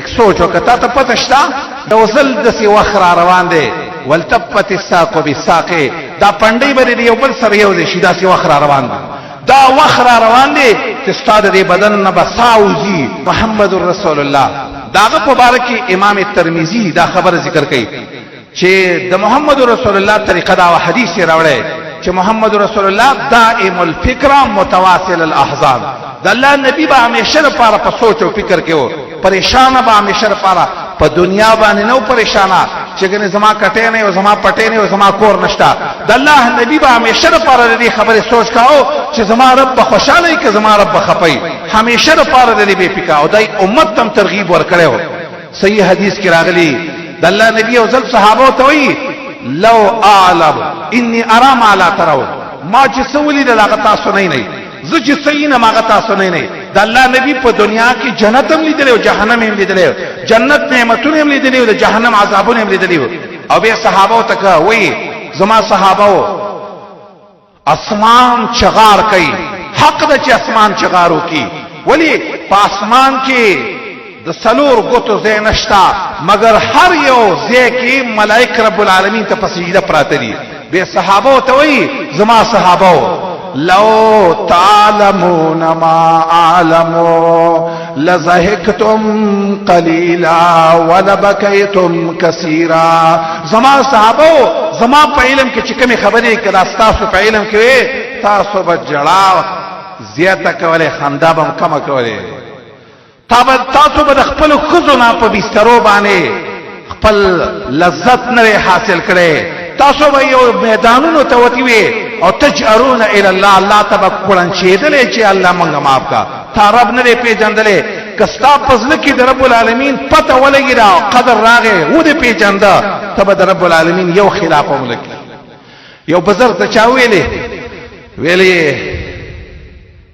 سوچ وکړه ته پته شته یو ځل داسې وخت را روان دی والتفت الساق بالساق دا پنډۍ به د یو بل سره یو دی شي داسې وخت را روان دی دا وخت را روان دی چې ستا د دې بدن نه به ساه وځي محمد رسول الله د هغه په باره کې امام ترمذي دا خبره ذکر کوي چې د محمد رسول الله طریقه دا حدیث یې راوړی چې محمد رسول الله دائم الفکر متواصل الاحزان د الله نبی به همیشه لپاره په سوچ او فکر کې و پریشانه به همیشه لپاره په دنیا باندې نو پریشانه چې ګنې زما کټې نه او زما پټې نه او زما کور نشته د الله نبی به همیشه لپاره دې خبره سوچ کاو چې زما رب به خوشاله وي که زما رب به خپي همیشه لپاره دې به فکر او دای امت تم ترغیب ورکړو صحیح حدیث کې راغلی د الله نبی او ځل صحابه ته وی لو اعلم اني ارى ما لا ترون ما چې سولې د هغه تاسو نه زه چې سینه ما تاسو نه د الله نبی په دنیا کې جنت هم لیدلی او جهنم هم لیدلی جنت نعمتونه هم لیدلی او د جهنم عذابونه هم لیدلی او بیا صحابه ته وی زما صحابه اسمان چغار کوي حق د چې اسمان چغارو کی ولی په اسمان کې د سلور غوتو ځای نشتا مگر هر یو ځای کې ملائک رب العالمین ته په سجده پراته دي به صحابه ته وی زما صحابه لو تعلمون ما اعلم لضحكتم قليلا ولبكيتم كثيرا زما صحابه زما په علم کې چې کومه خبرې کړه تاسو په علم کې تاسو به جړا زیاته کوله خندا به کم کوله تاسو به خپل خزونه په بسترو باندې خپل لذت نه حاصل کړي تاسو به یو میدانونو ته وتی وي او تجرون الى الله الله تبقلن چیدلې چې الله مونږه معاف کا تا رب نه پیژندلې کستا پزله کې د رب العالمین پته ولګی دا قدر راغې و دې پیژنده تب د رب العالمین یو خلاف وملک یو بزرګ ته چا ویلې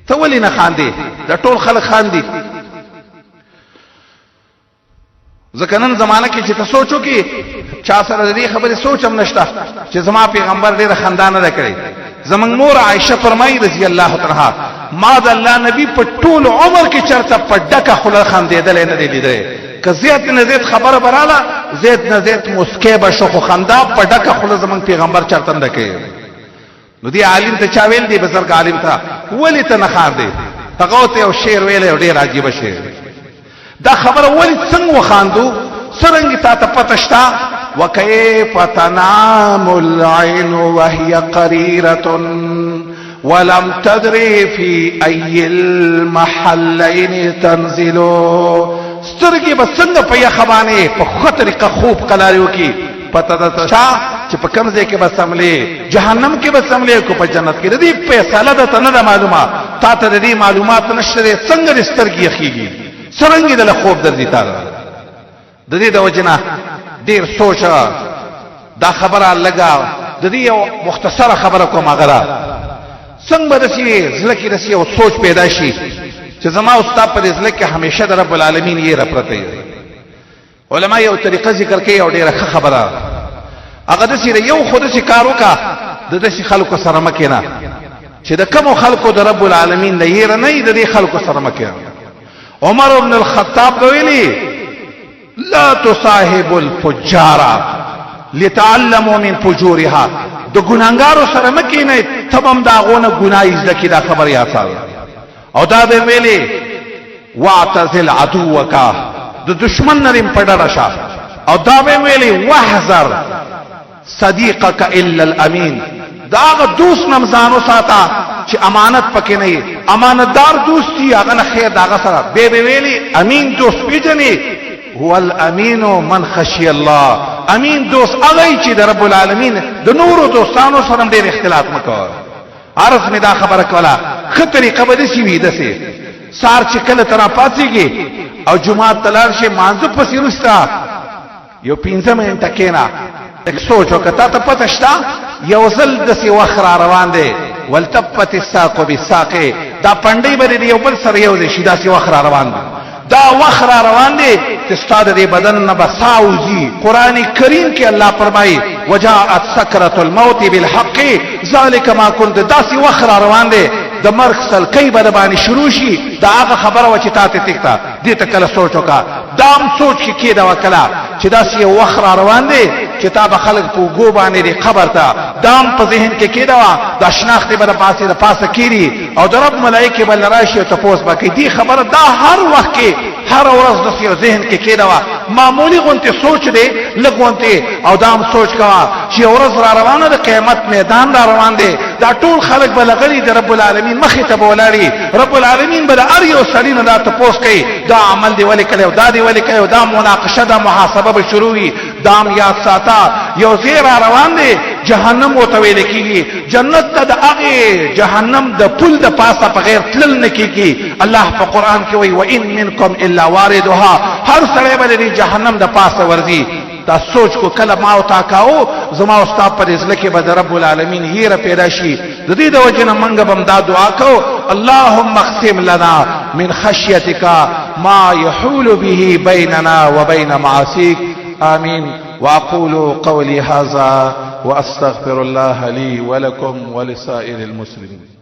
ته ولې نه خاندې د ټول خلک خاندي ځکه نن زمانہ کې چې تاسو سوچو کې چا سره دې خبره سوچ هم نشته چې زما پیغمبر ډېر خندانه نه کړی زمنګ مور عائشه فرمایي رضی الله تعالی ما د الله نبی په ټول عمر کې چرته په ډکه خله خندېدل نه دی لیدل که زیات نه زیات خبره براله زیات نه زیات مسکه بشو خو خندا په ډکه خله زمنګ پیغمبر چرته نه کوي نو دی عالم ته چا ویل دی بزرګ عالم ته ولی ته نه خاندې تغوته او شعر ویل ډېر عجیب شعر دا خبره ولی څنګه وخاندو سرنګ تا ته پته شتا وكيف تنام العين وهي قريرة ولم تدري في أي المحلين تنزل سترګي بسنګ په یخبانه په خطر کا خوب قلاریو کی پته ده چې په کوم ځای کې بسملې جهنم کې بسملې کو په جنت کې دې فیصله ده نه معلومه تا ته دې معلومات نشته څنګه سترګي یخيږي سرنګي د خوب درځي تا د دې د وجنه ډیر سوچ دا خبره لګا د دې یو مختصره خبره کوم غره څنګه دسی زلکی دسی او سوچ پیدا شي چې زما او استاد پر ځل کې همیشه د رب العالمین یې رپرته علماء یو طریقه ذکر کوي او ډیره خبره هغه دسی یو خود سي کارو کا د دسی خلکو سره مکینا چې د کوم خلکو د رب العالمین نه یې نه د دې خلکو سره مکینا عمر ابن الخطاب ویلي لا تصاحب الفجار لتعلموا من فجورها د ګناګارو سره مکینه تمام داغونه ګناي زکه دا خبر یا سال او دا به ویلي واعتزل عدوک د دشمن نرم پډړه او دا به ویلي واحذر صديقك الا الامين دا دوست نمزانو ساته چې امانت پکې نه امانتدار دوستي هغه نه خیر داغه سره به ویلي امین دوست پیژني هو الامین من خشی الله امین دوست هغه چې د رب العالمین د نورو دوستانو سره ډېر اختلاط مکو عرض می دا خبره کوله خطرې قبدي سی وی دسه سار چې کله تر پاتېږي او جمعه تلار شي مانځ پسې رستا یو 15 منټه کېنا یک سوچ وکړه ته پته شتا یو ځل دسه وخت را روان دی والتفت الساق بالساق دا پنډي باندې یو بل سره یو دی شیدا سی وخت را روان دی دا وخت را روان دی چې ستاسو د بدن نه بساوږي قران کریم کې الله فرمایي وجاءت سکرة الموت بالحق ذلك ما كنت داسي وخت را روان دی د مرګ سلکۍ به باندې شروع شي دا هغه خبره و چې تاسو تکتا دې ته کله سوچ وکړه دام سوچ کې کېدا وکړه چې دا سی وخت روان دی چې تا به خلک په ګو باندې دی خبر ته دام په ذهن کې کېدا دا شناخت به د پاسه کېری او د رب ملائکه بل راشي او تاسو به کې دې خبره دا هر وخت کې هر ورځ د سی ذهن کې کېدا معمولی غونته سوچ دی لګونته او دام سوچ کا چې ورځ را روانه د قیامت میدان را روان دی دا ټول خلک بلغلی د رب العالمین مخې ته بولاري رب العالمین بل ار یو سړی نه دا تاسو کوي دا عمل دی ولې کړو دا دی ولې کړو دا مناقشه دا محاسبه به شروع وي دام یاد ساته یو زیر روان دی جهنم او تویل کیږي جنت ته د هغه جهنم د پل د پاسه په غیر تلل نه کیږي الله په قران کې وایي وان منکم الا واردها هر سړی به جهنم د پاسه ورځي دا سوچ کو کله ما او تا کاو زما او ستا پر ځل کې به رب العالمین هیره پیدا شي د دې د وجنه منګه بم دا دعا کو اللهم اقسم لنا من خشيتك ما يحول به بيننا وبين معاصيك آمين وأقول قولي هذا وأستغفر الله لي ولكم ولسائر المسلمين